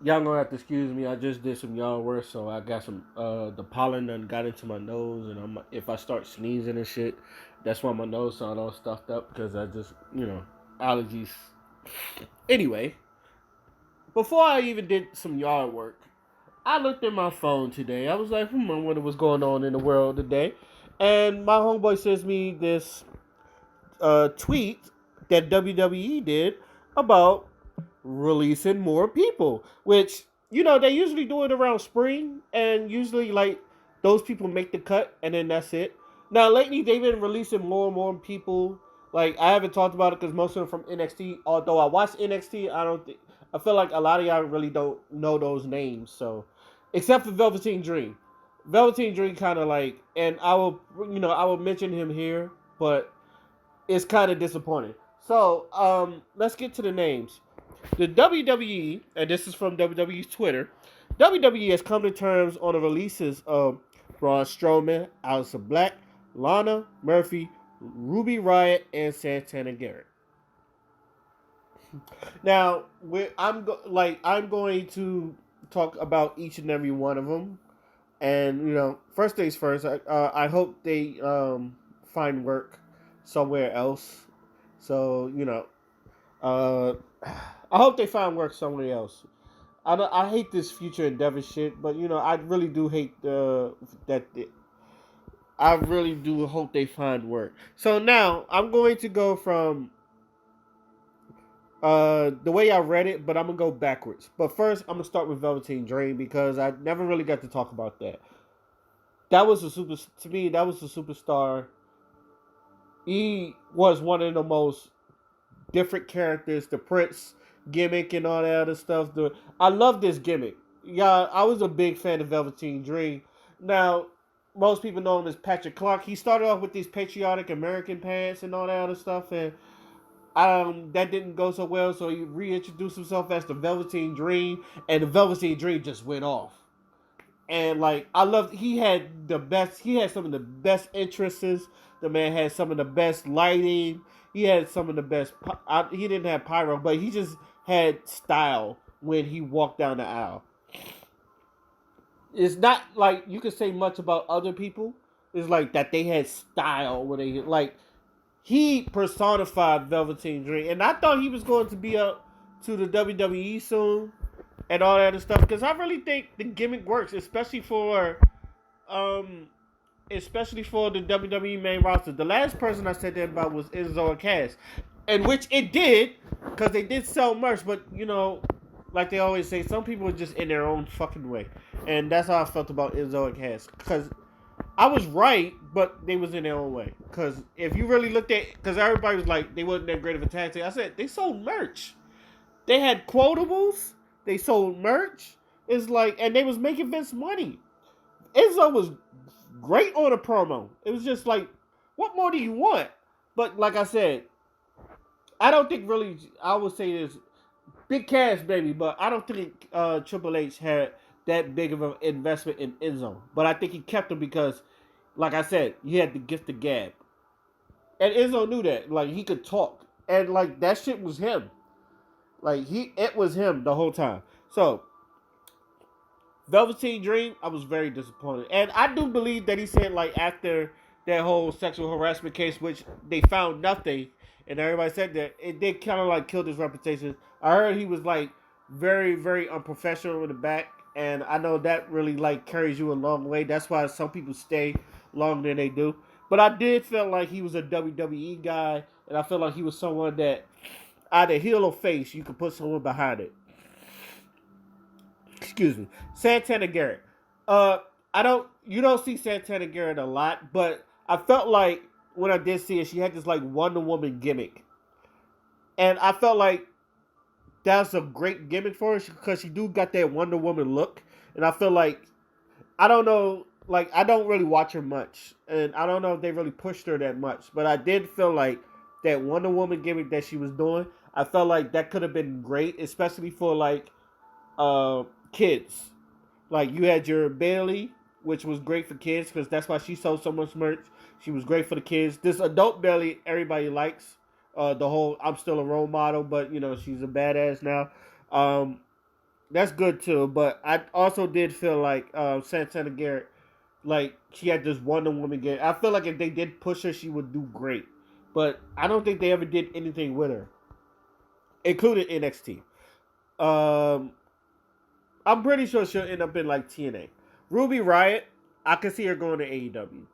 Y'all gonna have to excuse me. I just did some yard work, so I got some the pollen done got into my nose, and if I start sneezing and shit, that's why my nose sound all stuffed up because I just allergies. Anyway, before I even did some yard work, I looked at my phone today. I was like, I wonder what's going on in the world today, and my homeboy sends me this tweet that WWE did about releasing more people, which they usually do it around spring, and usually like those people make the cut, and then that's it. Now lately they've been releasing more and more people. Like I haven't talked about it because most of them from NXT. Although I watched NXT, I feel like a lot of y'all really don't know those names. So, except for Velveteen Dream, Velveteen Dream kind of like, and I will mention him here, but it's kind of disappointing. So, let's get to the names. The WWE, and this is from WWE's Twitter, WWE has come to terms on the releases of Braun Strowman, Aleister Black, Lana, Murphy, Ruby Riott, and Santana Garrett. Now, I'm going to talk about each and every one of them, and first things first. I hope they find work somewhere else. So uh, I hope they find work somewhere else. I hate this future endeavor shit, but I really do hate that. I really do hope they find work. So now I'm going to go from the way I read it, but I'm gonna go backwards. But first, I'm gonna start with Velveteen Dream because I never really got to talk about that. That was a super to me. That was a superstar. He was one of the most different characters, the Prince gimmick and all that other stuff. I love this gimmick. Yeah, I was a big fan of Velveteen Dream. Now, most people know him as Patrick Clark. He started off with these patriotic American pants and all that other stuff, and that didn't go so well. So he reintroduced himself as the Velveteen Dream, and the Velveteen Dream just went off. And like I loved, he had the best. He had some of the best entrances. The man had some of the best lighting. He had some of the best. He didn't have pyro, but he just had style when he walked down the aisle. It's not like you could say much about other people. It's like that they had style when they like he personified Velveteen Dream, and I thought he was going to be up to the WWE soon and all that other stuff because I really think the gimmick works, um, especially for the WWE main roster. The last person I said that about was Enzo and Cass, and which it did because they did sell merch, but like they always say, some people are just in their own fucking way, and that's how I felt about Enzo and Cass because I was right, but they was in their own way. Because if you really looked at, because everybody was like they wasn't that great of a tag team. I said they sold merch. They had quotables. They sold merch. It's like, and they was making Vince money. Enzo was great on a promo. It was just like, what more do you want? But like I said, I don't think really. I would say this big cash, baby, but I don't think Triple H had that big of an investment in Enzo. But I think he kept him because, like I said, he had the gift of gab, and Enzo knew that. Like he could talk, and like that shit was him. Like it was him the whole time. So Velveteen Dream, I was very disappointed, and I do believe that he said like after that whole sexual harassment case, which they found nothing, and everybody said that it did kind of like kill his reputation. I heard he was like very very unprofessional in the back, and I know that really like carries you a long way. That's why some people stay longer than they do. But I did feel like he was a WWE guy, and I feel like he was someone that either heel or face, you could put someone behind it. Excuse me, Santana Garrett. Uh, I don't. You don't see Santana Garrett a lot, but I felt like when I did see it, she had this like Wonder Woman gimmick, and I felt like that's a great gimmick for her because she do got that Wonder Woman look, and I feel like I don't know. Like I don't really watch her much, and I don't know if they really pushed her that much. But I did feel like that Wonder Woman gimmick that she was doing. I felt like that could have been great, especially for like uh kids. Like you had your Bailey, which was great for kids because that's why she sold so much merch. She was great for the kids. This adult Bailey, everybody likes. The whole I'm still a role model, but she's a badass now. Um, That's good too. But I also did feel like Santana Garrett, like she had just won the woman game. I feel like if they did push her, she would do great. But I don't think they ever did anything with her, including NXT. Um, I'm pretty sure she'll end up in like TNA. Ruby Riot, I can see her going to AEW.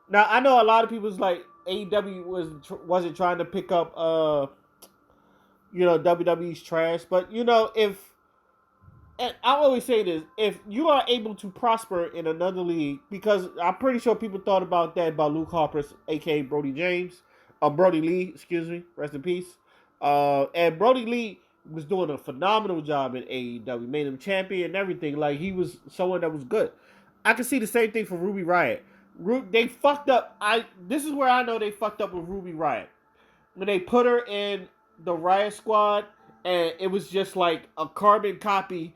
Now I know a lot of people's like AEW wasn't trying to pick up WWE's trash, but if and I always say this, if you are able to prosper in another league, because I'm pretty sure people thought about that about Luke Harper, aka Brody Lee, excuse me, rest in peace. And Brody Lee was doing a phenomenal job in AEW, made him champion and everything. Like he was someone that was good. I can see the same thing for Ruby Riot. They fucked up. This is where I know they fucked up with Ruby Riot when they put her in the Riot Squad, and it was just like a carbon copy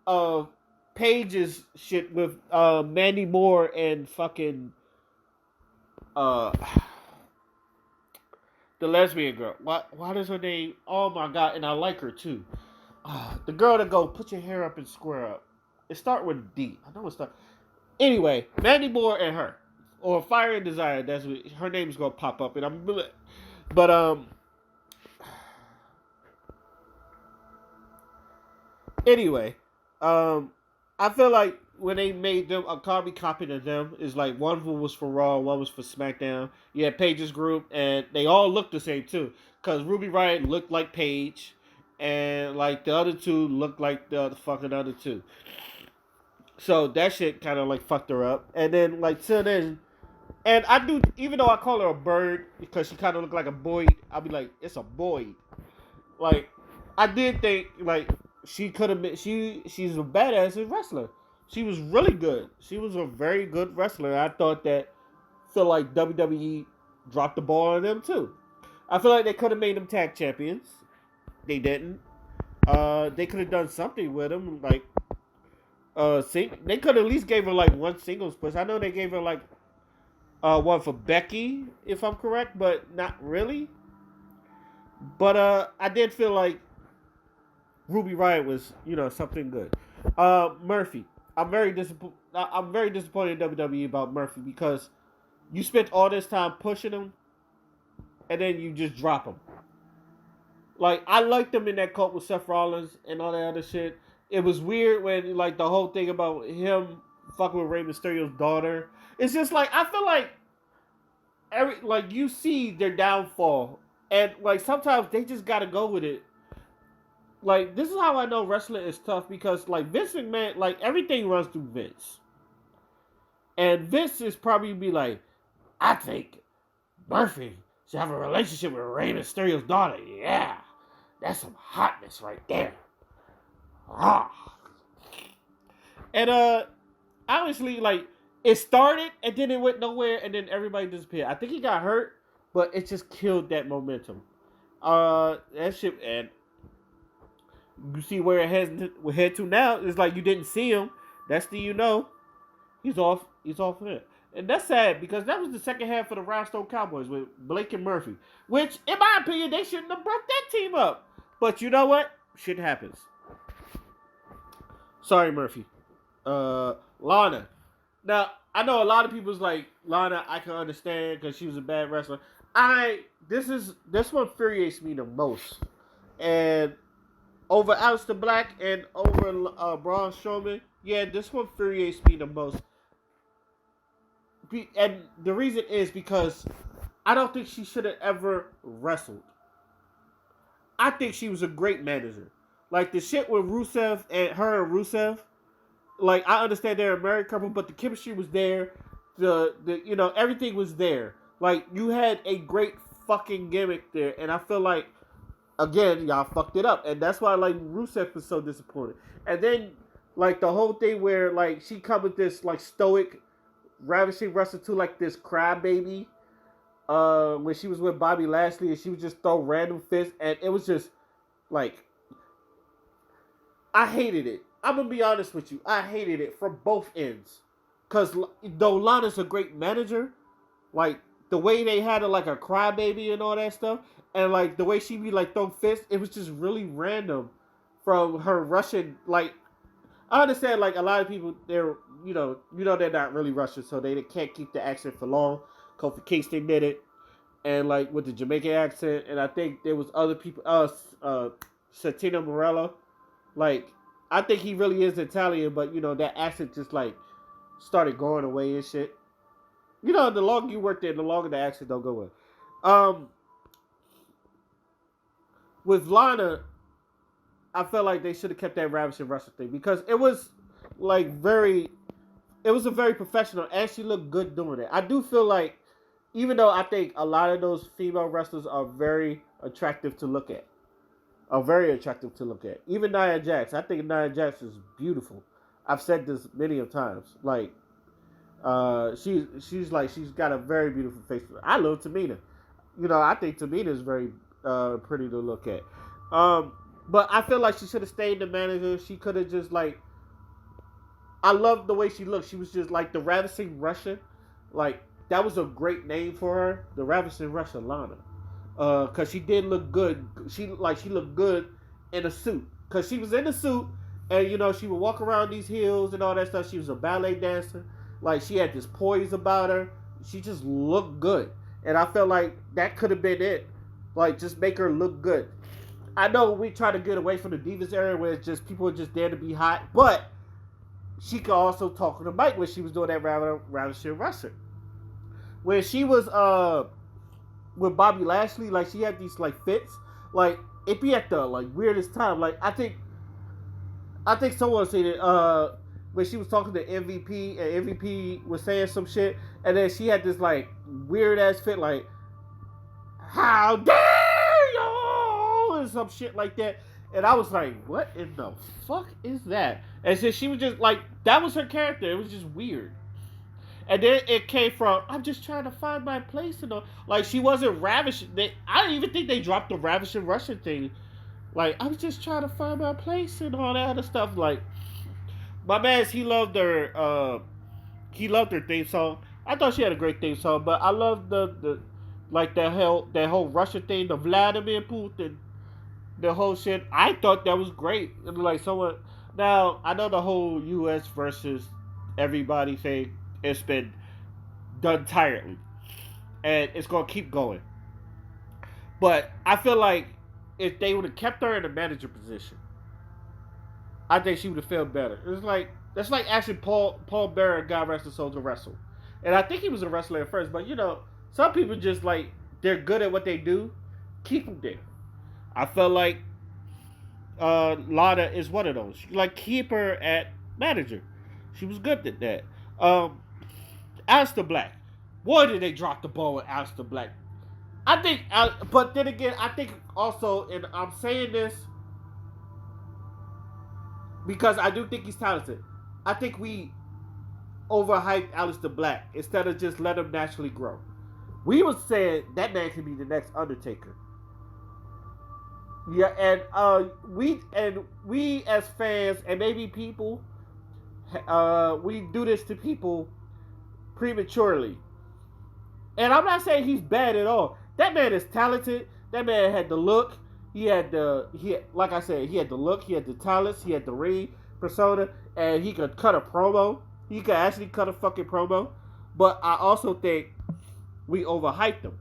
of Paige's shit with Mandy Moore and fucking uh the lesbian girl. What is her name? Oh my god, and I like her too. The girl that go put your hair up and square up. It start with D. I know it start. Anyway, Mandy Moore and her, or Fire and Desire. That's what her name is gonna pop up, and I'm. But anyway, I feel like when they made them a carbon copy of them, is like one of them was for Raw, one was for SmackDown. You had Paige's group, and they all looked the same too. Cause Ruby Riott looked like Paige, and like the other two looked like the fucking other two. So that shit kind of like fucked her up. And then like till then, and I do, even though I call her a bird because she kind of looked like a boy, I'll be like, it's a boy. Like I did think like she could have been. She's a badass wrestler. She was really good. She was a very good wrestler. I thought that. Feel like WWE dropped the ball on them too. I feel like they could have made them tag champions. They didn't. They could have done something with them. Like, they could at least gave her like one singles push. I know they gave her like one for Becky, if I'm correct, but not really. But I did feel like Ruby Riott was, something good. Murphy, I'm very disappointed. I'm very disappointed in WWE about Murphy because you spent all this time pushing him, and then you just drop him. Like I liked him in that cult with Seth Rollins and all that other shit. It was weird when like the whole thing about him fucking with Rey Mysterio's daughter. It's just like I feel like you see their downfall, and like sometimes they just gotta go with it. Like this is how I know wrestling is tough because like Vince McMahon, like everything runs through Vince, and Vince is probably be like, I think Murphy should have a relationship with Rey Mysterio's daughter. Yeah, that's some hotness right there. Ah. And obviously, like it started and then it went nowhere, and then everybody disappeared. I think he got hurt, but it just killed that momentum. That shit, and you see where it head to now. It's like you didn't see him. That's he's off. He's off of it. And that's sad because that was the second half of the Rhinestone Cowboys with Blake and Murphy. Which, in my opinion, they shouldn't have broke that team up. But you know what? Shit happens. Sorry, Murphy. Lana. Now, I know a lot of people's like, Lana, I can understand because she was a bad wrestler. This one infuriates me the most. And over Aleister Black and over Braun Strowman, yeah, this one infuriates me the most. And the reason is because I don't think she should have ever wrestled. I think she was a great manager. Like the shit with Rusev and Rusev, like I understand they're a married couple, but the chemistry was there. The everything was there. Like you had a great fucking gimmick there, and I feel like again y'all fucked it up, and that's why like Rusev was so disappointed. And then like the whole thing where like she come with this like stoic ravishing wrestler to like this crybaby when she was with Bobby Lashley, and she would just throw random fists, and it was just like I hated it. I'm gonna be honest with you, I hated it from both ends. Cause though Lana's a great manager, like the way they had her like a crybaby and all that stuff, and like the way she be like throw fists, it was just really random from her Russian. Like I understand like a lot of people they're they're not really Russian, so they can't keep the accent for long. Kofi Kingston did it, and like with the Jamaican accent, and I think there was other people. Santino Morello, like I think he really is Italian, but that accent just like started going away and shit. The longer you work there, the longer the accent don't go in. With Lana, I felt like they should have kept that Ravishing Russell thing because it was like it was a very professional, and she looked good doing it. I do feel like, even though I think a lot of those female wrestlers are very attractive to look at, even Nia Jax. I think Nia Jax is beautiful. I've said this many of times. Like, she's got a very beautiful face. I love Tamina. I think Tamina is very pretty to look at. But I feel like she should have stayed the manager. She could have just like. I love the way she looked. She was just like the Ravishing Russian. Like, that was a great name for her, the Ravishing Russian Lana. Cause she did look good. She looked good in a suit. Cause she was in a suit, and she would walk around these hills and all that stuff. She was a ballet dancer. Like, she had this poise about her. She just looked good, and I felt like that could have been it. Like, just make her look good. I know we try to get away from the Divas era where it's just people are just there to be hot, but she could also talk on the mic when she was doing that Ravishing Russian. When she was with Bobby Lashley, like she had these like fits, like it be at the like weirdest time. Like I think someone said it when she was talking to MVP and MVP was saying some shit, and then she had this like weird ass fit, like how dare you and some shit like that. And I was like, what in the fuck is that? And so she was just like, that was her character. It was just weird. And then it came from, I'm just trying to find my place. Like, she wasn't ravishing. I don't even think they dropped the Ravishing Russian thing. Like, I was just trying to find my place and all that other stuff. Like, my man, he loved her theme song. I thought she had a great theme song, but I loved the like that whole Russian thing, the Vladimir Putin. The whole shit, I thought that was great. It was like someone. Now I know the whole U.S. versus everybody thing. It's been done tiredly, and it's gonna keep going. But I feel like if they would have kept her in a manager position, I think she would have felt better. It's like that's like asking Paul Bearer, God rest his soul, to wrestle, and I think he was a wrestler at first. But some people just like they're good at what they do. Keep them there. I felt like Lana is one of those. Like, keep her at manager. She was good at that. Aleister Black. Boy, did they drop the ball with Aleister Black. I think, but then again, I think also, and I'm saying this because I do think he's talented. I think we overhyped Aleister Black instead of just let him naturally grow. We was saying that man could be the next Undertaker. Yeah, and we as fans and maybe people, we do this to people prematurely. And I'm not saying he's bad at all. That man is talented. That man had the look. Like I said, he had the look. He had the talents. He had the ring persona, and he could cut a promo. He could actually cut a fucking promo. But I also think we overhyped him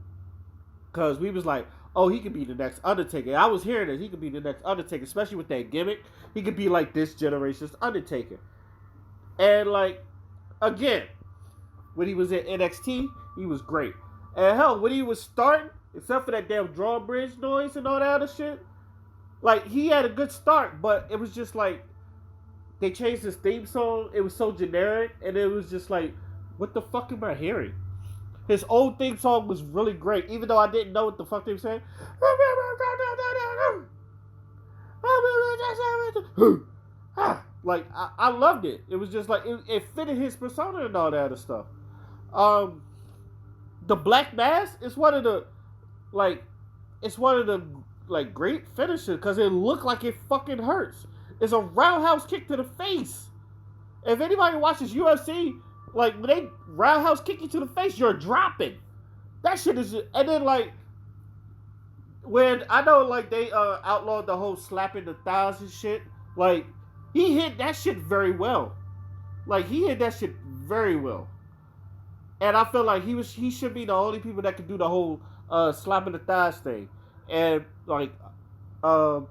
because we was like, oh, he could be the next Undertaker. I was hearing that he could be the next Undertaker, especially with that gimmick. He could be like this generation's Undertaker. And like, again, when he was at NXT, he was great. And hell, when he was starting, except for that damn drawbridge noise and all that other shit, like, he had a good start, but it was just like, they changed his theme song. It was so generic, and it was just like, what the fuck am I hearing? His old theme song was really great, even though I didn't know what the fuck they were saying. Like, I loved it. It was just like, it fitted his persona and all that other stuff. The Black Mass is one of the great finishes because it looked like it fucking hurts. It's a roundhouse kick to the face. If anybody watches UFC, like, when they roundhouse kick you to the face, you're dropping. That shit is... And then, like, when I know, like, they outlawed the whole slapping the thighs and shit, like, He hit that shit very well. Like, he hit that shit very well. And I feel like he should be the only people that could do the whole slapping the thighs thing. And like I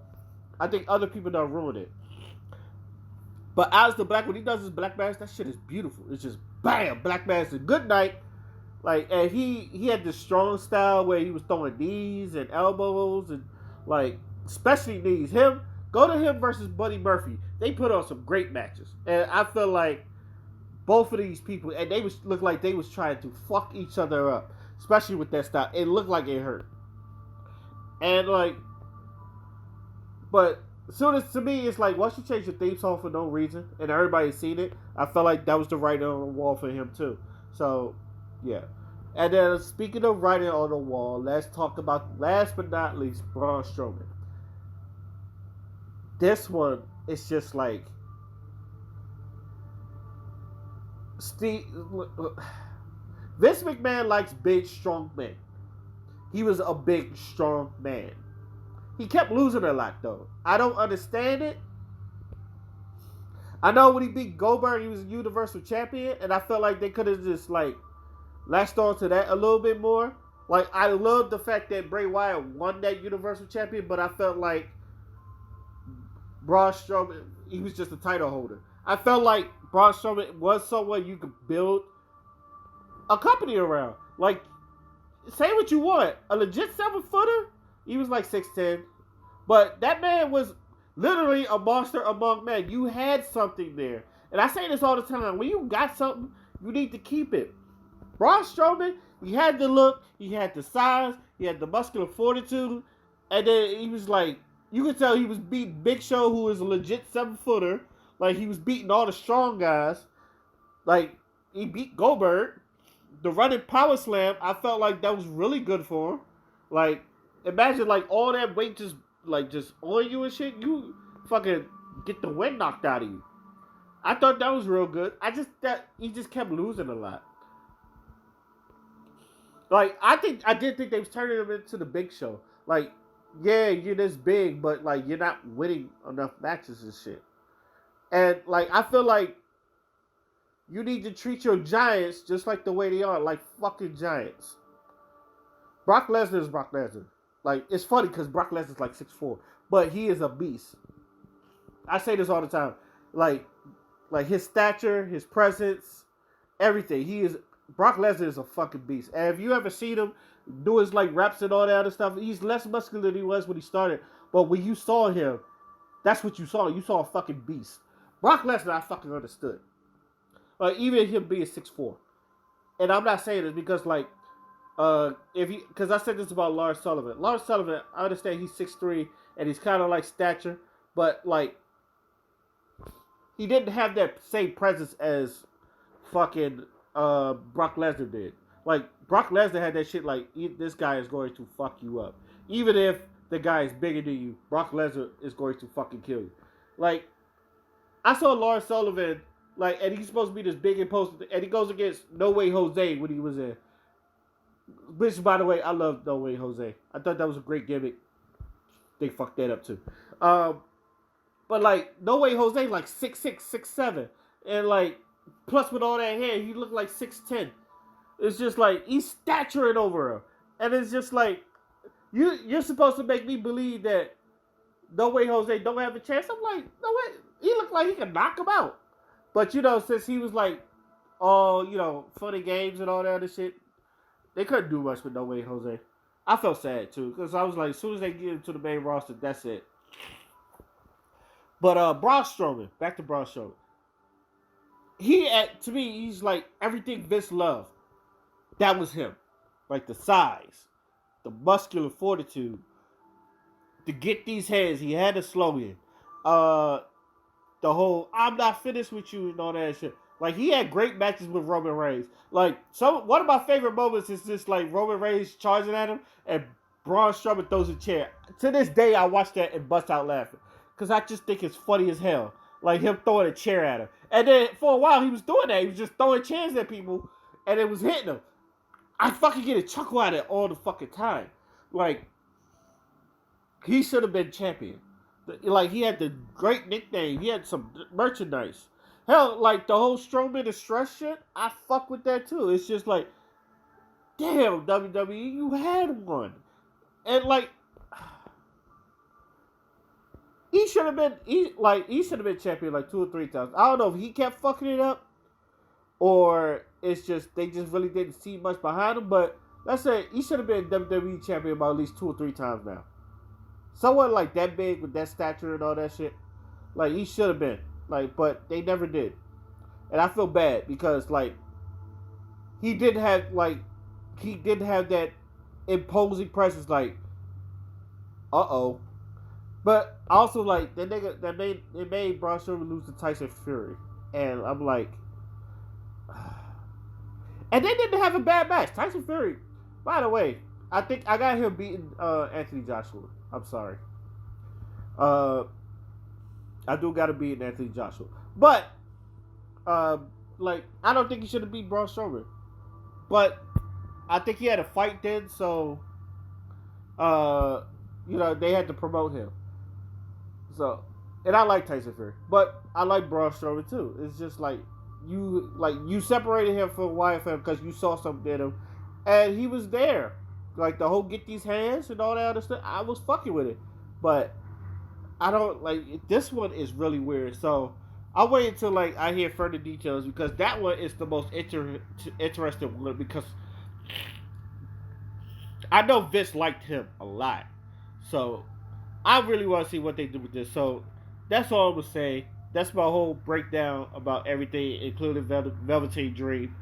think other people don't ruin it. But as the Black, when he does his Black Mass, that shit is beautiful. It's just bam, Black Mass and good night. Like, and he had this strong style where he was throwing knees and elbows and like especially knees. Go to him versus Buddy Murphy. They put on some great matches. And I feel like both of these people, and they looked like they was trying to fuck each other up, especially with that style. It looked like it hurt. And like, but soon as to me, it's like once you change your theme song for no reason, and everybody's seen it, I felt like that was the writing on the wall for him too. So, yeah. And then speaking of writing on the wall, let's talk about last but not least Braun Strowman. This one is just like Vince McMahon likes big, strong men. He was a big, strong man. He kept losing a lot, though. I don't understand it. I know when he beat Goldberg, he was a Universal Champion, and I felt like they could have just, like, latched on to that a little bit more. Like, I love the fact that Bray Wyatt won that Universal Champion, but I felt like Braun Strowman, he was just a title holder. I felt like Braun Strowman was someone you could build a company around. Like, say what you want. A legit 7-footer, he was like 6'10". But that man was literally a monster among men. You had something there. And I say this all the time. When you got something, you need to keep it. Braun Strowman, he had the look, he had the size, he had the muscular fortitude. And then he was like, you could tell he was beating Big Show, who is a legit 7-footer. Like, he was beating all the strong guys. Like, he beat Goldberg. The running power slam, I felt like that was really good for him. Like, imagine, like, all that weight just on you and shit. You fucking get the wind knocked out of you. I thought that was real good. That he just kept losing a lot. Like, I did think they was turning him into the Big Show. Like, yeah, you're this big, but, like, you're not winning enough matches and shit. And, like, I feel like you need to treat your giants just like the way they are, like fucking giants. Brock Lesnar is Brock Lesnar. Like, it's funny because Brock Lesnar's like 6'4", but he is a beast. I say this all the time. Like his stature, his presence, everything. Brock Lesnar is a fucking beast. And if you ever seen him do his, like, reps and all that other stuff, he's less muscular than he was when he started. But when you saw him, that's what you saw. You saw a fucking beast. Brock Lesnar, I fucking understood. Like, even him being 6'4". And I'm not saying this because, like, because I said this about Lars Sullivan. Lars Sullivan, I understand he's 6'3", and he's kind of like stature, but, like, he didn't have that same presence as fucking Brock Lesnar did. Like, Brock Lesnar had that shit like, this guy is going to fuck you up. Even if the guy is bigger than you, Brock Lesnar is going to fucking kill you. Like, I saw Lars Sullivan, like, and he's supposed to be this big imposing, and he goes against No Way Jose when he was in. Which, by the way, I love No Way Jose. I thought that was a great gimmick. They fucked that up too. But, like, No Way Jose, like 6'6", 6'7", and, like, plus with all that hair, he looked like 6'10". It's just like he's staturing over him, and it's just like you're supposed to make me believe that No Way Jose don't have a chance. I'm like, no way. He looked like he could knock him out. But, you know, since he was like all, you know, funny games and all that other shit, they couldn't do much with No Way Jose. I felt sad too, because I was like, as soon as they get into the main roster, that's it. But Braun Strowman, back to Braun Strowman. To me, he's like everything Vince loved. That was him. Like the size, the muscular fortitude. To get these heads, he had a slogan. The whole I'm not finished with you and all that shit. Like, he had great matches with Roman Reigns. Like, one of my favorite moments is just like Roman Reigns charging at him and Braun Strowman throws a chair. To this day, I watch that and bust out laughing. Because I just think it's funny as hell. Like, him throwing a chair at him. And then, for a while, he was doing that. He was just throwing chairs at people, and it was hitting them. I fucking get a chuckle at it all the fucking time. Like, he should have been champion. Like he had the great nickname. He had some merchandise. Hell, like the whole Strowman and Stress shit, I fuck with that too. It's just like, damn, WWE, you had one, and like he should have been, he should have been champion like 2 or 3 times. I don't know if he kept fucking it up or it's just they just really didn't see much behind him. But let's say he should have been WWE champion about at least 2 or 3 times now. Someone like that big with that stature and all that shit, like he should have been. Like, but they never did, and I feel bad because like he did have that imposing presence. Like, uh-oh. But also like that nigga that made Braun Strowman lose to Tyson Fury, and I'm like, and they didn't have a bad match. Tyson Fury, by the way, I think I got him beating Anthony Joshua. I'm sorry. Uh, I do got to beat Anthony Joshua, but like I don't think he should have beat Braun Strowman. But I think he had a fight then, so they had to promote him. So, and I like Tyson Fury, but I like Braun Strowman too. It's just like you separated him from Wyatt Family because you saw something in him, and he was there. Like the whole get these hands and all that other stuff. I was fucking with it, but I don't like this one is really weird. So I'll wait until like I hear further details because that one is the most interesting one because I know Vince liked him a lot. So I really want to see what they do with this. So that's all I'm gonna say. That's my whole breakdown about everything, including Velveteen Dream.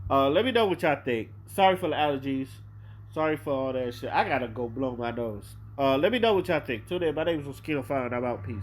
Let me know what y'all think. Sorry for the allergies. Sorry for all that shit. I gotta go blow my nose. Let me know what y'all think. Till then, my name is Mosquito Fire, and I'm out. Peace.